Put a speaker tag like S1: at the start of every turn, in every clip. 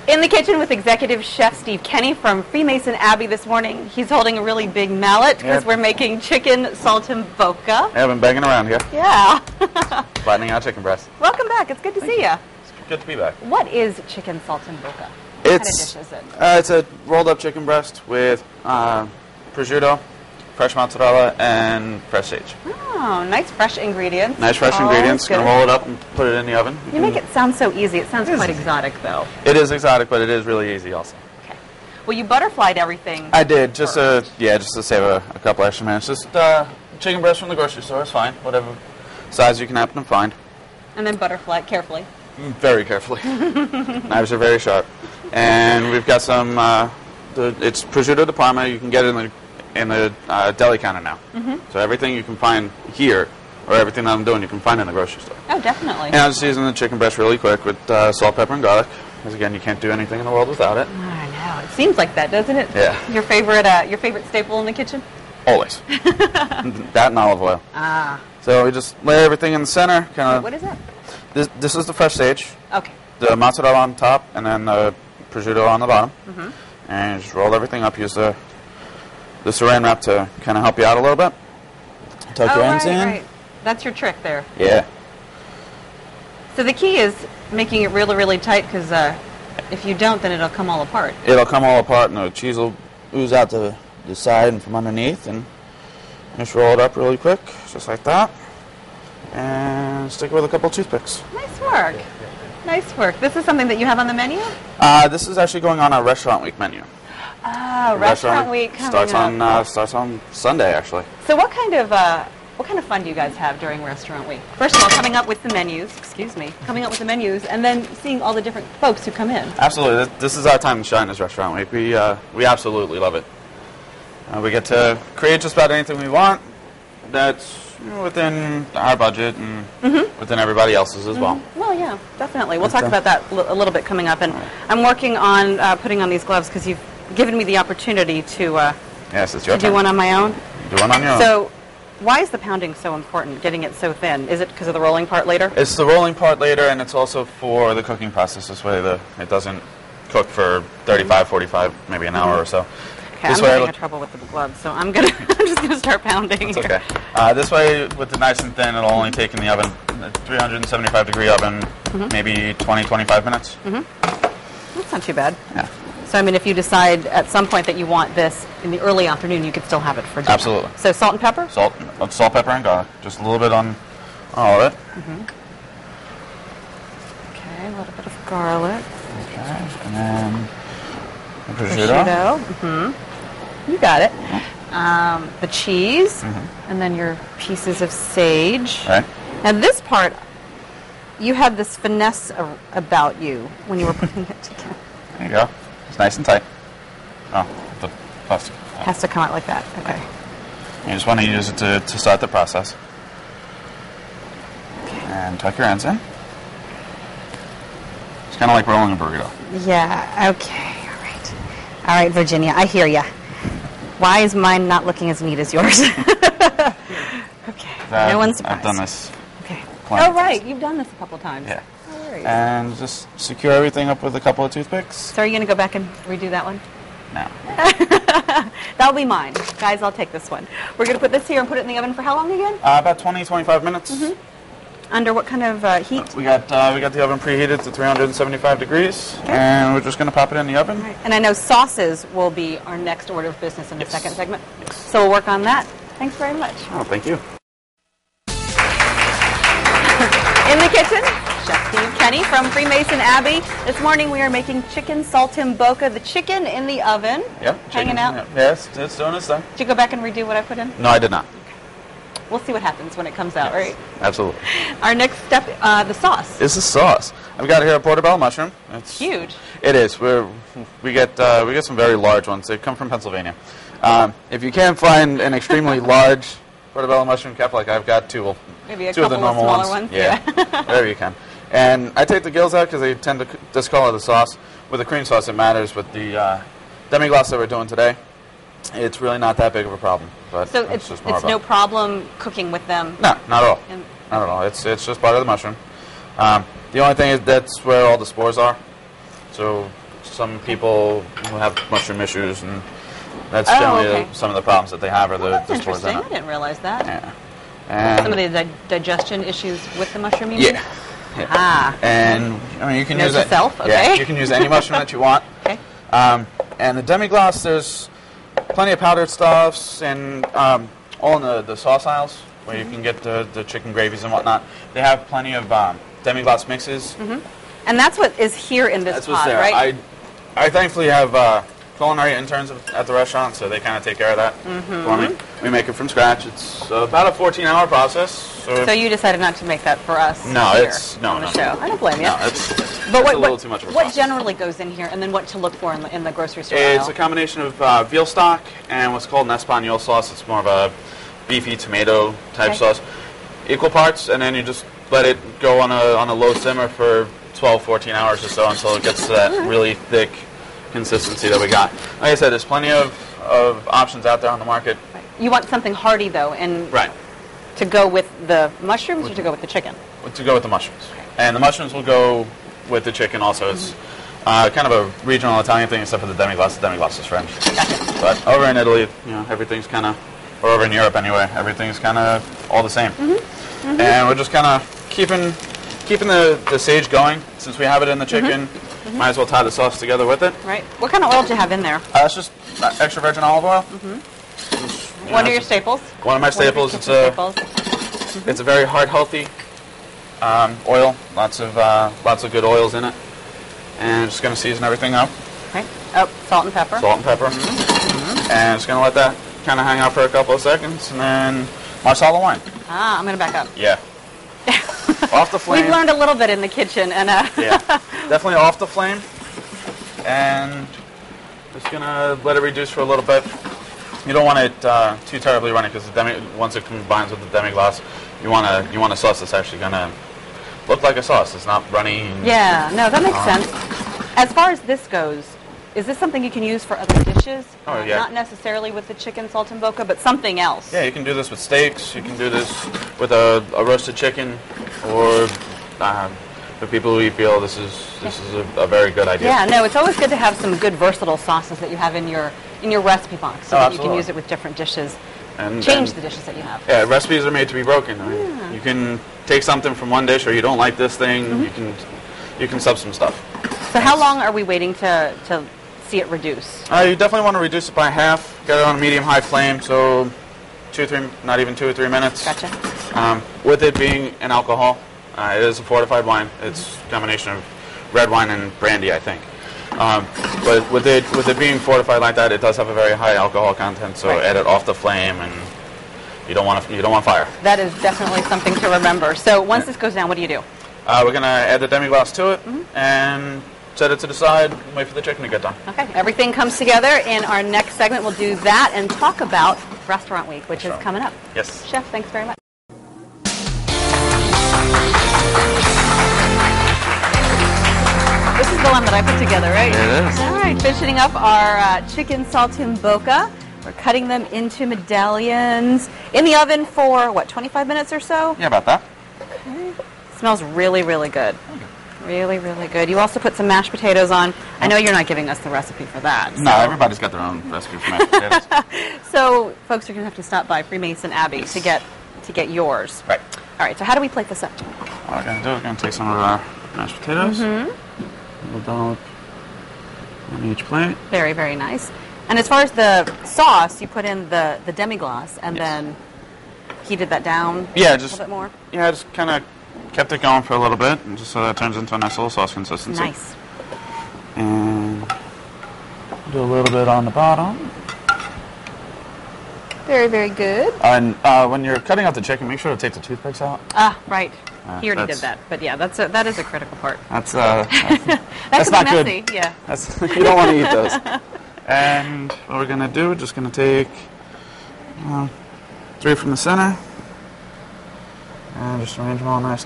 S1: In the kitchen with Executive Chef Steve Kenny from Freemason Abbey this morning. He's holding a really big mallet because we're making chicken saltimbocca.
S2: Yeah, I've been banging around here.
S1: Yeah.
S2: Flattening out chicken breast.
S1: Welcome back. It's good to see you.
S2: It's good to be back.
S1: What is chicken saltimbocca? What kind of dish is it?
S2: It's a rolled up chicken breast with prosciutto, fresh mozzarella, and fresh sage.
S1: Oh, nice fresh ingredients.
S2: Nice fresh ingredients. Gonna roll it up and put it in the oven.
S1: You make it sound so easy. It sounds quite exotic, though.
S2: It is exotic, but it is really easy also.
S1: Okay. Well, you butterflied everything.
S2: I did, just to save a couple extra minutes. Just chicken breast from the grocery store is fine, whatever size you can happen to find.
S1: And then butterfly it carefully.
S2: Very carefully. Knives are very sharp. And we've got some, it's prosciutto di Parma. You can get it in the deli counter now. So everything you can find here, or everything that I'm doing, you can find in the grocery store.
S1: Oh, definitely.
S2: And I'll just season the chicken breast really quick with salt, pepper, and garlic. Because again, you can't do anything in the world without it.
S1: I know. It seems like that, doesn't it?
S2: Yeah.
S1: Your favorite staple in the kitchen?
S2: Always. That and olive oil.
S1: Ah.
S2: So we just lay everything in the center.
S1: Wait, what is that?
S2: This is the fresh sage.
S1: Okay.
S2: The mozzarella on top, and then the prosciutto on the bottom. And just roll everything up. Use the saran wrap to kind of help you out a little bit. Tuck your ends in.
S1: Right. That's your trick there.
S2: Yeah.
S1: So the key is making it really, really tight because if you don't, then it'll come all apart.
S2: It'll come all apart, and the cheese will ooze out to the side and from underneath. And just roll it up really quick, just like that. And stick it with a couple of toothpicks.
S1: Nice work. Nice work. This is something that you have on the menu?
S2: This is actually going on our Restaurant Week menu.
S1: Oh, Restaurant Week coming
S2: starts on Sunday, actually.
S1: So what kind of fun do you guys have during Restaurant Week? First of all, coming up with the menus, and then seeing all the different folks who come in.
S2: Absolutely. This is our time to shine as Restaurant Week. We absolutely love it. We get to create just about anything we want that's within our budget and within everybody else's as well.
S1: Well, yeah, definitely. We'll talk about that a little bit coming up. And I'm working on putting on these gloves because you've given me the opportunity to
S2: yes, it's your
S1: do one on my own.
S2: Do one on your own.
S1: So why is the pounding so important, getting it so thin? Is it because of the rolling part later?
S2: It's the rolling part later, and it's also for the cooking process. This way it doesn't cook for 35, 45, maybe an hour or so.
S1: Okay, I'm having trouble with the gloves, so I'm just gonna start pounding.
S2: It's okay. This way, with the nice and thin, it'll only take in the oven, 375-degree oven, maybe 20, 25 minutes.
S1: That's not too bad.
S2: Yeah.
S1: So, I mean, if you decide at some point that you want this in the early afternoon, you could still have it for dinner.
S2: Absolutely.
S1: So, salt and pepper?
S2: Salt, pepper, and garlic. Just a little bit on all of it.
S1: Okay, a little bit of garlic.
S2: Okay, and then the prosciutto.
S1: You got it. The cheese, and then your pieces of sage.
S2: Right.
S1: Now, this part, you had this finesse about you when you were putting it together.
S2: There you go. It's nice and tight. Oh, the plastic.
S1: It has to come out like that. Okay.
S2: You just want to use it to start the process.
S1: Okay.
S2: And tuck your ends in. It's kind of like rolling a burrito.
S1: Yeah, okay. All right, Virginia, I hear ya. Why is mine not looking as neat as yours? Okay, no one's surprised.
S2: I've done this.
S1: Okay. Oh, right, you've done this a couple times.
S2: Yeah.
S1: No worries.
S2: And just secure everything up with a couple of toothpicks.
S1: So are you going to go back and redo that one?
S2: No.
S1: That'll be mine. Guys, I'll take this one. We're going to put this here and put it in the oven for how long again?
S2: About 20, 25 minutes.
S1: Under what kind of heat?
S2: We got the oven preheated to 375 degrees, and we're just going to pop it in the oven.
S1: Right. And I know sauces will be our next order of business in the second segment. So we'll work on that. Thanks very much.
S2: Oh, thank you.
S1: In the kitchen, Chef Steve Kenny from Freemason Abbey. This morning we are making chicken saltimbocca, the chicken in the oven.
S2: Yep.
S1: Hanging out.
S2: Yes, it's doing its thing.
S1: Did you go back and redo what I put in?
S2: No, I did not.
S1: We'll see what happens when it comes out, right?
S2: Absolutely.
S1: Our next step, the sauce.
S2: Is the sauce. I've got here a portobello mushroom. It's
S1: huge.
S2: It is. We get some very large ones. They come from Pennsylvania. If you can't find an extremely large portobello mushroom kept, like I've got two of the normal
S1: smaller ones.
S2: Yeah, wherever you can. And I take the gills out because they tend to discolor the sauce. With the cream sauce, it matters. With the demi-glace that we're doing today, it's really not that big of a problem. But
S1: so it's no problem cooking with them?
S2: No, not at all. Not at all. It's just part of the mushroom. The only thing is that's where all the spores are. So some people who have mushroom issues, and that's generally some of the problems that they have are
S1: that's
S2: the spores in
S1: interesting.
S2: it.
S1: I didn't realize that.
S2: Yeah. And
S1: some of the digestion issues with the mushroom, you mean?
S2: Yeah. Ah. And I mean, you can use it.
S1: Self? Okay.
S2: Yeah, you can use any mushroom that you want.
S1: Okay.
S2: And the demi-glace, there's plenty of powdered stuffs and all in the sauce aisles where you can get the chicken gravies and whatnot. They have plenty of demi-glace mixes.
S1: Mm-hmm. And that's what is here in this pot, right?
S2: I thankfully have culinary interns at the restaurant, so they kind of take care of that for me. We make it from scratch. It's about a 14-hour process.
S1: So you decided not to make that for us
S2: on the
S1: show. I don't blame you.
S2: No, it's a little too much of a process.
S1: What generally goes in here, and then what to look for in the grocery store
S2: It's
S1: aisle?
S2: a combination of veal stock and what's called an espagnole sauce. It's more of a beefy tomato type sauce. Equal parts, and then you just let it go on a low simmer for 12, 14 hours or so until it gets to that really thick consistency that we got. Like I said, there's plenty of options out there on the market.
S1: Right. You want something hearty, though, and to go with the mushrooms or to go with the chicken?
S2: To go with the mushrooms. And the mushrooms will go with the chicken also. It's kind of a regional Italian thing, except for the demi-glace. The demi-glace is French.
S1: Gotcha.
S2: But over in Italy, everything's kind of, or over in Europe anyway, everything's kind of all the same. And we're just kind of keeping the sage going. Since we have it in the chicken, might as well tie the sauce together with it.
S1: Right. What kind of oil do you have in there?
S2: It's just extra virgin olive oil.
S1: One of your staples?
S2: One of my staples. It's a very heart healthy oil. Lots of good oils in it. And just going to season everything up.
S1: Okay. Oh, salt and pepper.
S2: Salt and pepper. And just going to let that kind of hang out for a couple of seconds, and then Marsala wine.
S1: I'm going to back up.
S2: Yeah. Off the flame.
S1: We've learned a little bit in the kitchen, and
S2: yeah, definitely off the flame, and just gonna let it reduce for a little bit. You don't want it too terribly runny because once it combines with the demi-glace, you want a sauce that's actually gonna look like a sauce. It's not runny.
S1: Yeah, no, that makes sense. As far as this goes, is this something you can use for other dishes?
S2: Oh, yeah.
S1: Not necessarily with the chicken saltimbocca, but something else.
S2: Yeah, you can do this with steaks. You can do this with a roasted chicken, or for people who eat veal, this is a very good idea.
S1: Yeah, no, it's always good to have some good versatile sauces that you have in your recipe box, so that you can use it with different dishes. And change the dishes that you have.
S2: Yeah, recipes are made to be broken. I mean, you can take something from one dish, or you don't like this thing, you can sub some stuff.
S1: So how long are we waiting to see it reduce?
S2: You definitely want to reduce it by half. Get it on a medium-high flame, so not even 2 or 3 minutes.
S1: Gotcha.
S2: With it being an alcohol, it is a fortified wine. It's a combination of red wine and brandy, I think. But with it being fortified like that, it does have a very high alcohol content. So add it off the flame, and you don't want fire.
S1: That is definitely something to remember. So once this goes down, what do you do?
S2: We're gonna add the demi-glace to it and set it to the side. And wait for the chicken to get done.
S1: Okay, everything comes together. In our next segment, we'll do that and talk about Restaurant Week, which is coming up.
S2: Yes.
S1: Chef, thanks very much. This is the one that I put together, right?
S2: It is.
S1: All right, finishing up our chicken saltimbocca. We're cutting them into medallions in the oven for, 25 minutes or so?
S2: Yeah, about that.
S1: Okay. Smells really, really good. Really, really good. You also put some mashed potatoes on. I know you're not giving us the recipe for that.
S2: No, everybody's got their own recipe for mashed potatoes.
S1: So, folks are going to have to stop by Freemason Abbey to get yours.
S2: Right.
S1: All right, so how do we plate this up?
S2: What we're going to do is we're going to take some of our mashed potatoes. We'll dollop on each plate.
S1: Very, very nice. And as far as the sauce, you put in the demi-glace and then heated that down a little bit more?
S2: Yeah, just kind of kept it going for a little bit, and just so that it turns into a nice little sauce consistency.
S1: Nice.
S2: And do a little bit on the bottom.
S1: Very, very good.
S2: And when you're cutting out the chicken, make sure to take the toothpicks out.
S1: Ah, right. He already did that, but yeah, that is a critical part.
S2: That's
S1: not
S2: messy.
S1: Good. Yeah.
S2: You don't want to eat those. And what we're gonna do, we're just gonna take 3 from the center, and just arrange them all nice.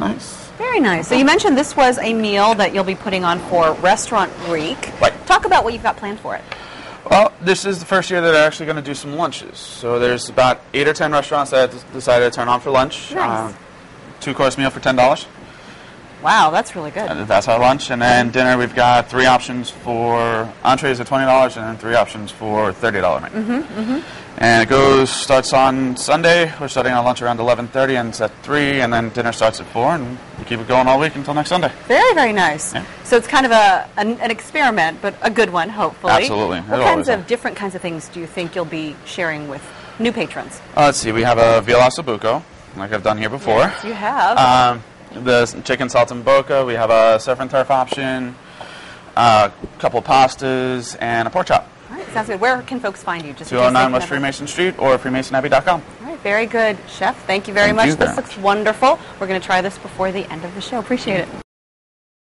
S1: Very nice. So you mentioned this was a meal that you'll be putting on for Restaurant Week.
S2: Right.
S1: Talk about what you've got planned for it.
S2: Well, this is the first year that they're actually going to do some lunches. So there's about 8 or 10 restaurants that decided to turn on for lunch.
S1: Nice.
S2: 2-course meal for $10.
S1: Wow, that's really good.
S2: That's our lunch. And then dinner, we've got 3 options for entrees at $20 and then 3 options for $30 menu. And starts on Sunday. We're starting our lunch around 11:30 and it's at 3, and then dinner starts at 4, and we keep it going all week until next Sunday.
S1: Very, very nice.
S2: Yeah.
S1: So it's kind of an experiment, but a good one, hopefully.
S2: Absolutely.
S1: What different kinds of things do you think you'll be sharing with new patrons?
S2: Let's see. We have a veal Saltimbocca, like I've done here before.
S1: Yes, you have.
S2: The chicken Saltimbocca. We have a surf and turf option, a couple pastas, and a pork chop.
S1: All right, sounds good. Where can folks find you? Just
S2: 209 West Freemason Street or freemasonabbey.com.
S1: All right, very good. Chef, thank you very much. This looks wonderful. We're going to try this before the end of the show. Appreciate it.